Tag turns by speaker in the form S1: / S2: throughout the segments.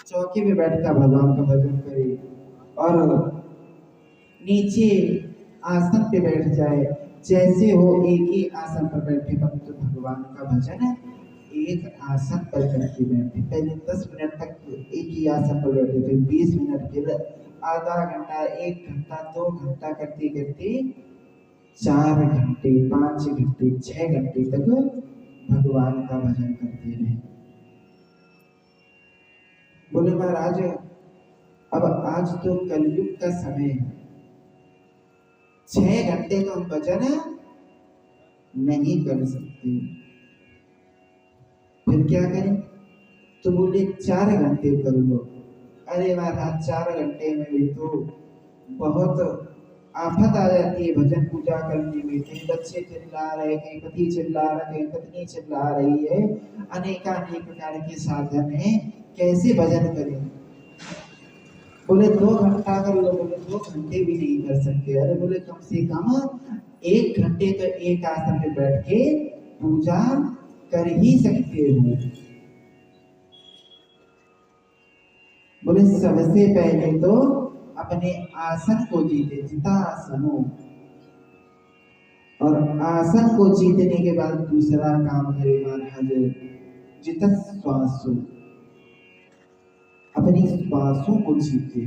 S1: चौकी में बैठकर भगवान का भजन करे और नीचे आसन पे बैठ जाए, जैसे हो एक ही आसन पर बैठे परंतु भगवान का भजन एक आसन पर करके बैठे। पहले 10 मिनट तक एक ही आसन पर बैठे, फिर 20 मिनट, फिर आधा घंटा, 1 घंटा, 2 घंटा करते करते 4 घंटे, 5 घंटे, 6 घंटे तक भगवान का भजन करते रहे। बोले महाराज अब आज तो कलयुग का समय है, 6 घंटे तो हम भजन नहीं कर सकते, फिर क्या करें? तो बोले 4 घंटे कर लो। अरे महाराज 4 घंटे में भी तो बहुत आफत आ जाती है भजन पूजा करने में। कहीं बच्चे चिल्ला रहे, कहीं पति चिल्ला रहा, कहीं पत्नी चिल्ला रही है, अनेकानेक प्रकार के साधन है, कैसे भजन करें? बोले 2 घंटा कर लो। बोले 2 घंटे भी नहीं कर सकते। अरे बोले कम से कम 1 घंटे तो एक आसन पे बैठ के पूजा कर ही सकते हो। बोले सबसे पहले तो अपने आसन को जीते, जितासनो, और आसन को जीतने के बाद दूसरा काम करे महाराज जितश्वासो, अपनी श्वासों को जीते।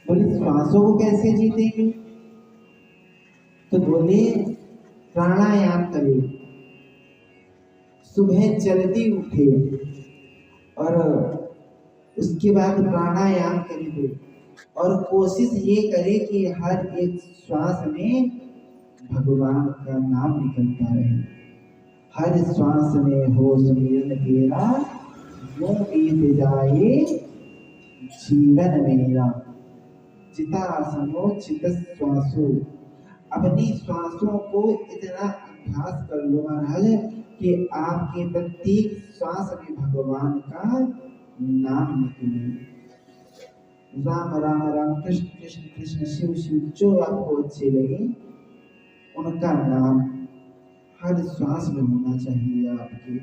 S1: बोले श्वासों को कैसे जीतेंगे? तो बोले प्राणायाम करे, सुबह जल्दी उठे और उसके बाद प्राणायाम करे और कोशिश ये करे कि हर एक श्वास में भगवान का नाम निकलता रहे। हर श्वास में हो सुमिरन तेरा, यूं बीत जाए जीवन मेरा। जितासनो चितश्वासो, अपनी श्वासों को इतना अभ्यास कर लो महाराज कि आपके प्रत्येक श्वास में भगवान का नाम निकले। राम राम राम, कृष्ण कृष्ण कृष्ण, शिव शिव, जो आपको अच्छे लगे उनका नाम हर श्वास में होना चाहिए आपके।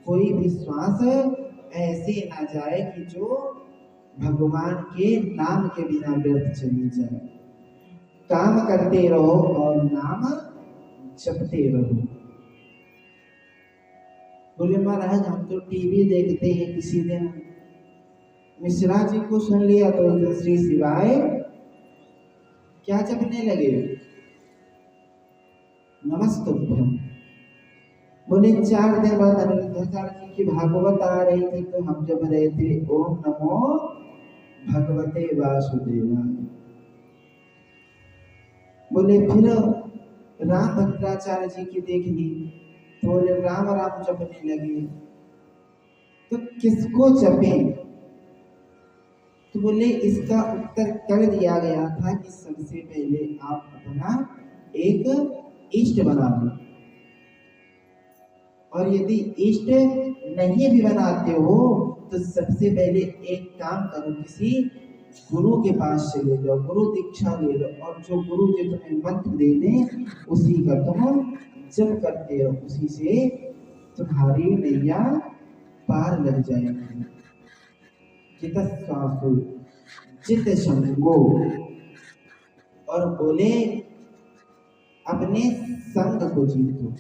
S1: कोई भी श्वास ऐसे ना जाए कि जो भगवान के नाम के बिना व्यर्थ चली जाए। काम करते रहो और नाम जपते रहो। बोले महाराज हम तो टीवी देखते हैं, किसी दिन मिश्रा जी को सुन लिया तो श्री शिवाय क्या जपने लगे, नमस्तुभ्यम। बोले 4 दिन बाद अनिरुद्धाचार्य जी की भागवत आ रही थी तो हम जब रहे थे ओम नमो भगवते वासुदेवाय। बोले फिर राम भद्राचार्य जी की देख ली तो बोले राम राम जपने लगे। तो किसको जपें? तो बोले इसका उत्तर कर दिया गया था कि सबसे पहले आप अपना एक इष्ट बना लो, और यदि इष्ट नहीं भी बनाते हो तो सबसे पहले एक काम करो, किसी गुरु के पास चले जाओ, गुरु दीक्षा ले लो, और जो गुरु जी तुम्हें मंत्र दे दें उसी का तुम जप करते रहो, उसी से तुम्हारी नैया पार लग जाएगी। जितश्वासो जित संगो, और बोले अपने संग को जीतो।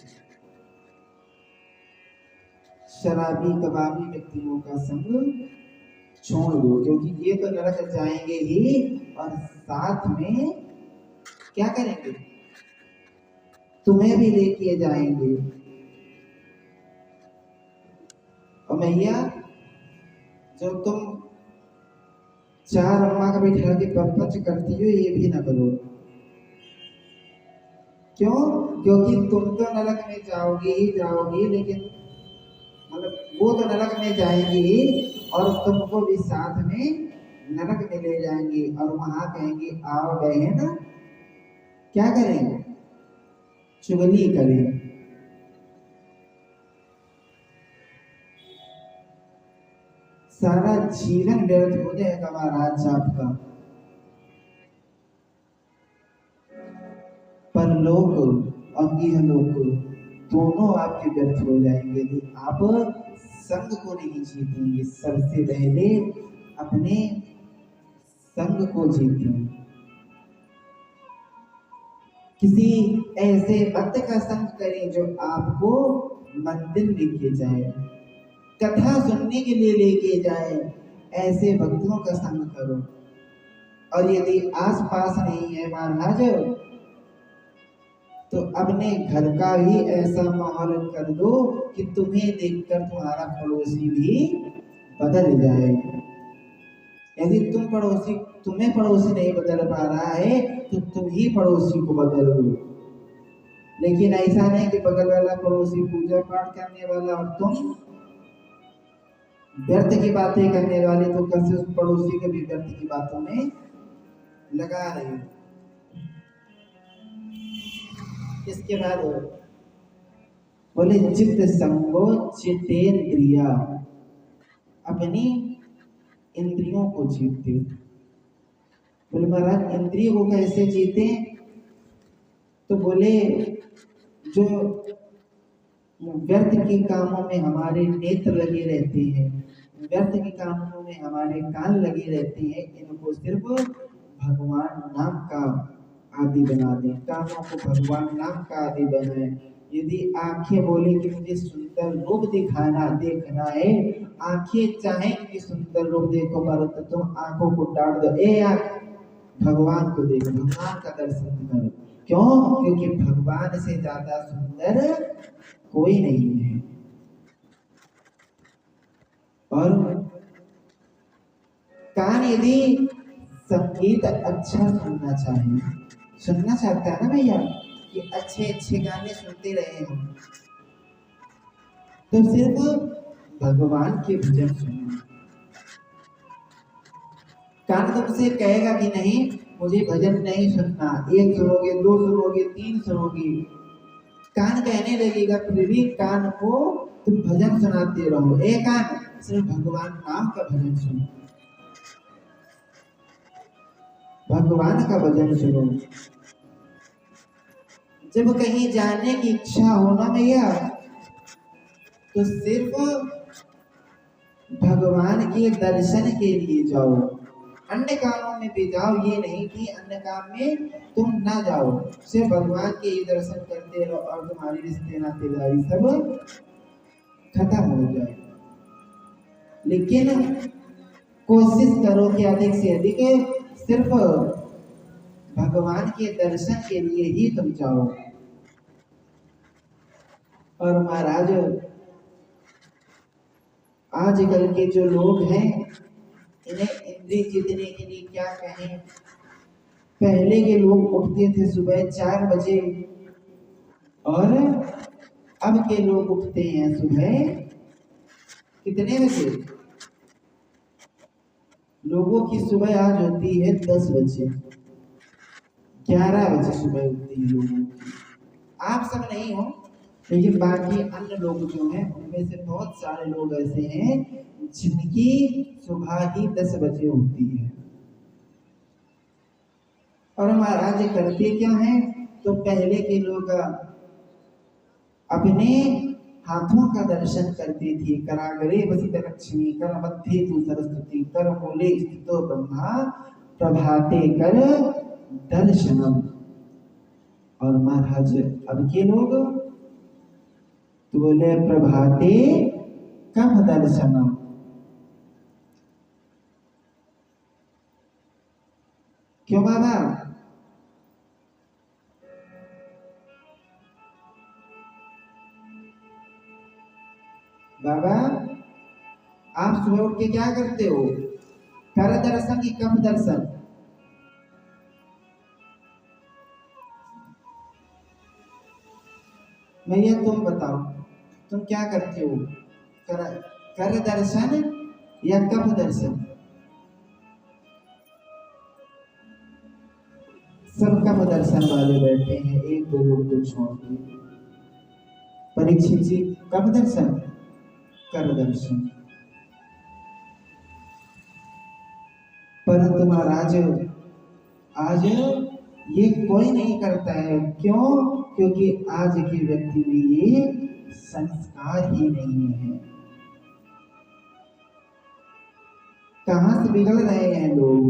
S1: शराबी कबाबी व्यक्तियों का संग छोड़ दो, क्योंकि ये तो नरक जाएंगे ही और साथ में क्या करेंगे, तुम्हें भी लेके जाएंगे। और भैया जो तुम 4 अम्मा का बैठा के प्रपंच करती हो ये भी ना करो। क्यों? क्योंकि तुम तो नरक में जाओगी ही जाओगी, लेकिन मतलब वो तो नरक में जाएंगी और तुमको भी साथ में नरक में ले जाएंगे, और वहां कहेंगे आओ बहन क्या करेंगे, चुगली करें। सारा जीवन व्यर्थ हो जाएगा महाराज आपका। परलोक और इहलोक दोनों आपके व्यर्थ हो जाएंगे यदि आप संग को नहीं जीती, सबसे पहले अपने संग को जीती। किसी ऐसे भक्त का संग करें जो आपको मंदिर लेके जाए, कथा सुनने के लिए लेके जाए, ऐसे भक्तों का संग करो। और यदि आसपास नहीं है महाराज, तो अपने घर का ही ऐसा माहौल कर दो कि तुम्हें देखकर तुम्हारा पड़ोसी भी बदल जाए। यदि तुम्हें पड़ोसी नहीं बदल पा रहा है तो तुम ही पड़ोसी को बदल दो। लेकिन ऐसा नहीं कि बगल वाला पड़ोसी पूजा पाठ करने वाला और तुम व्यर्थ की बातें करने वाले, तो कैसे उस पड़ोसी के भी व्यर्थ की बातों में लगा रहे हो। इसके बाद बोले चित्त संगो चित्तेंद्रिया, अपनी इंद्रियों को जीते। बोले महाराज इंद्रियों को कैसे जीते? तो बोले जो व्यर्थ के कामों में हमारे नेत्र लगे रहते हैं, व्यर्थ के कामों में हमारे कान लगे रहते हैं, इनको सिर्फ भगवान नाम का आदि बना दें, कानों को भगवान नाम का आदि बनाए। यदि आंखें बोले कि मुझे सुंदर रूप देखना है, आंखें चाहें कि सुंदर रूप देखो, पर तो तुम आंखों को डांट दो, ए आंख भगवान को देखो, भगवान का दर्शन करो। क्यों? क्योंकि भगवान से ज्यादा सुंदर कोई नहीं है। और कान यदि संगीत अच्छा सुनना चाहता है ना भैया, कि अच्छे अच्छे गाने सुनते रहे हम, तो सिर्फ भगवान के भजन सुनो। कान तुमसे कहेगा कि नहीं मुझे भजन नहीं सुनना, एक सुनोगे, दो सुनोगे, तीन सुनोगे, कान कहने लगेगा, फिर भी कान को तुम भजन सुनाते रहो। ए कान सिर्फ भगवान नाम का भजन सुनो, भगवान का भजन सुनो। जब कहीं जाने की इच्छा हो ना भैया, तो सिर्फ भगवान के दर्शन के लिए जाओ, अन्य कामों में भी जाओ, ये नहीं कि अन्य काम में तुम ना जाओ, सिर्फ भगवान के ही दर्शन करते रहो और तुम्हारी रिश्ते नातेदारी सब खत्म हो जाए। लेकिन कोशिश करो कि अधिक से अधिक सिर्फ भगवान के दर्शन के लिए ही तुम जाओ। और महाराज आजकल के जो लोग हैं, इन्हें इंद्रिय जीतने के लिए क्या कहें। पहले के लोग उठते थे सुबह 4 बजे, और अब के लोग उठते हैं सुबह कितने बजे? लोगों की सुबह आज होती है 10 बजे, 11 बजे सुबह उठती है लोगों की। आप सब नहीं हो, लेकिन बाकी अन्य लोग जो हैं उनमें से बहुत सारे लोग ऐसे हैं जिनकी सुबह ही 10 बजे होती है। और महाराज करते क्या हैं? तो पहले के लोग अपने हाथों का दर्शन करते थे। कराग्रे वसित लक्ष्मी, कर मध्य तु सरस्वती, कर मूले स्थितो ब्रह्मा, प्रभाते कर दर्शनम। और महाराज अब के लोग तो बोले प्रभाते कब दर्शनम। क्यों बाबा? बाबा आप सुबह उठ के क्या करते हो? कर दर्शन की कब दर्शन? भैया तुम बताओ, तुम क्या करते हो? कर दर्शन या कब दर्शन? सब कब दर्शन वाले बैठे हैं, एक दो लोग को छोड़ के। परीक्षित जी कब दर्शन? कर दर्शन। परंतु महाराज आज ये कोई नहीं करता है। क्यों? क्योंकि आज के व्यक्ति में ये संस्कार ही नहीं है। कहां से बिगड़ रहे हैं लोग।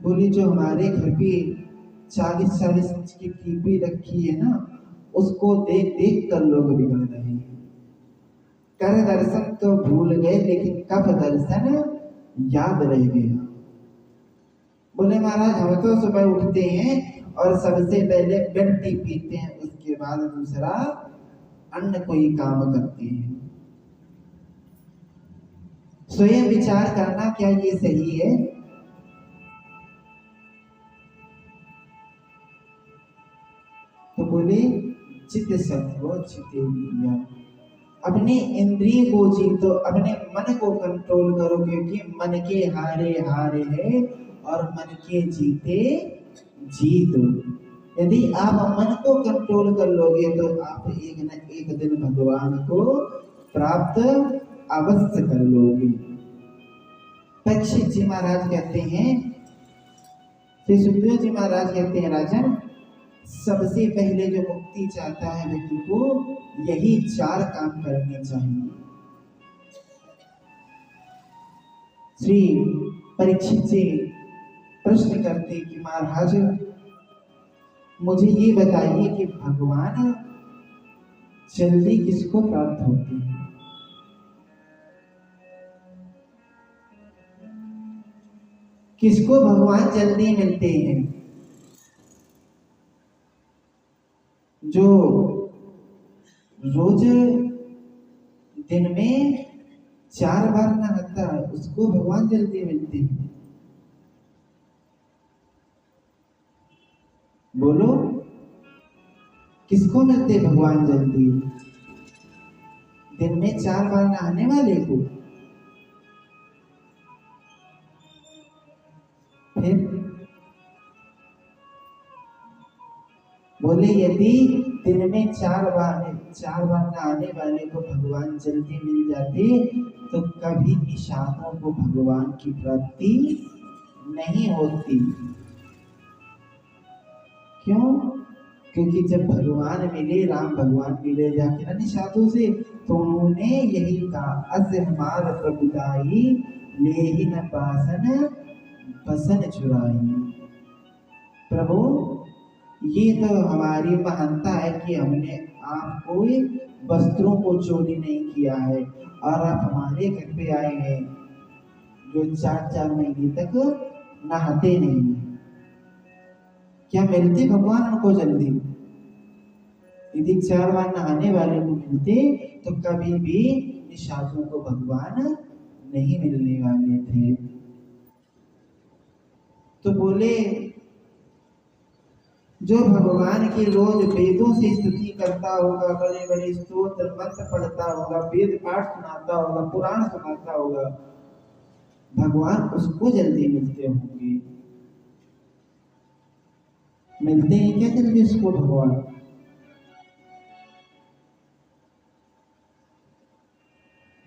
S1: बोली जो हमारे घर पे 40-40 इंच की टीवी रखी है ना, उसको देख देख कर लोग बिगड़ रहे हैं। कर दर्शन तो भूल गए, लेकिन कब दर्शन याद रह गया। बोले महाराज हम तो सुबह उठते हैं और सबसे पहले बेड टी पीते हैं, उसके बाद दूसरा अन्य कोई काम करते हैं। स्वयं विचार करना, क्या ये सही है? तो बोले चित्त सत्व चित्तेंद्रिया, अपने इंद्रिय को जीतो, अपने मन को कंट्रोल करो, क्योंकि मन के हारे हारे है और मन के जीते जीत। यदि आप मन को कंट्रोल कर लोगे तो आप एक न एक दिन भगवान को प्राप्त अवश्य कर लोगे। परीक्षित जी महाराज कहते हैं, श्री सुखदेव जी महाराज कहते हैं, राजन सबसे पहले जो मुक्ति चाहता है व्यक्ति को यही 4 काम करने चाहिए। श्री परीक्षित जी प्रश्न करते कि महाराज मुझे ये बताइए कि भगवान जल्दी किसको प्राप्त होते हैं? किसको भगवान जल्दी मिलते हैं? जो रोज दिन में 4 बार नहाता है उसको भगवान जल्दी मिलते हैं। बोलो किसको मिलते भगवान जल्दी? दिन में 4 बार नहाने वाले को। फिर बोले यदि दिन में 4 बार नहाने वाले को भगवान जल्दी मिल जाते तो कभी निशानों को भगवान की प्राप्ति नहीं होती। क्यों? क्योंकि जब भगवान मिले, राम भगवान मिले जाके अन्य साधु से, तो उन्होंने यही कहा अस हमार प्रभुदाई ले ही न पासन बसन चुराई। प्रभु ये तो हमारी महानता है कि हमने आपको वस्त्रों को चोरी नहीं किया है और आप हमारे घर पे आए हैं जो 4-4 महीने तक नहाते नहीं। क्या मिलते भगवान उनको जल्दी? यदि 4 बार नहाने वाले को मिलते तो कभी भी निशाचों को भगवान नहीं मिलने वाले थे। तो बोले जो भगवान की रोज वेदों से स्तुति करता होगा, बड़े बड़े स्तोत्र मंत्र पढ़ता होगा, वेद पाठ सुनाता होगा, पुराण सुनाता होगा, भगवान उसको जल्दी मिलते होंगे। मिलते हैं क्या जल्दी उसको भगवान?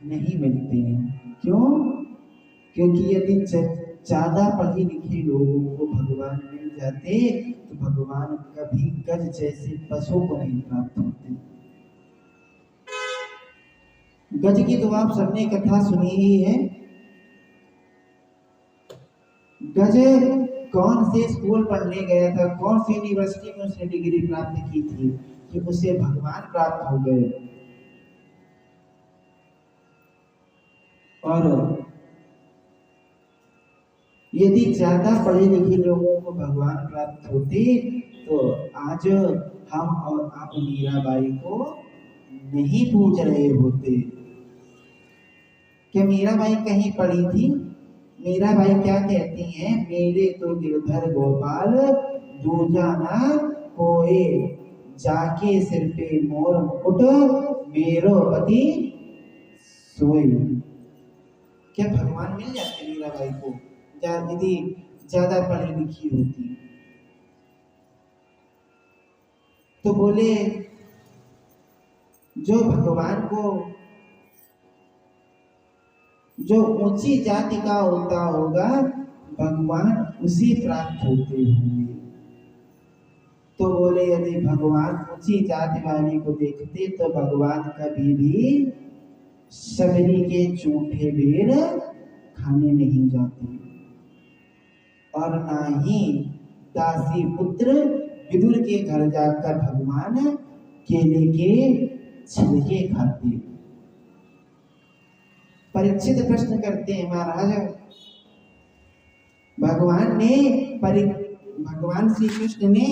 S1: नहीं मिलते हैं। क्यों? क्योंकि यदि ज्यादा पढ़े लिखे लोगों को भगवान मिल जाते तो भगवान कभी गज जैसे पशु को नहीं प्राप्त होते। गज की तो आप सबने कथा सुनी ही है। गज कौन से स्कूल पढ़ने गया था, कौन सी यूनिवर्सिटी में उसने डिग्री प्राप्त की थी कि उसे भगवान प्राप्त हो गए। और यदि ज्यादा पढ़े लिखे लोगों को भगवान प्राप्त होते तो आज हम और आप मीराबाई को नहीं पूज रहे होते। क्या मीराबाई कहीं पढ़ी थी? मीराबाई क्या कहती हैं? मेरे तो गिरधर गोपाल दूजा ना कोए, जाके सिर पे मोर मुकुट मेरो पति सोए। क्या भगवान मिल जाते मीराबाई को यदि ज्यादा पढ़ी लिखी होती? तो बोले जो भगवान को जो ऊंची जाति का होता होगा भगवान उसी प्राप्त होते होंगे। तो बोले यदि भगवान ऊंची जाति वाले को देखते तो भगवान कभी भी शबरी के झूठे बेर खाने नहीं जाते, और ना ही दासी पुत्र विदुर के घर जाकर भगवान केले के छिलके खाते। परीक्षित प्रश्न करते हैं, महाराज भगवान श्री कृष्ण ने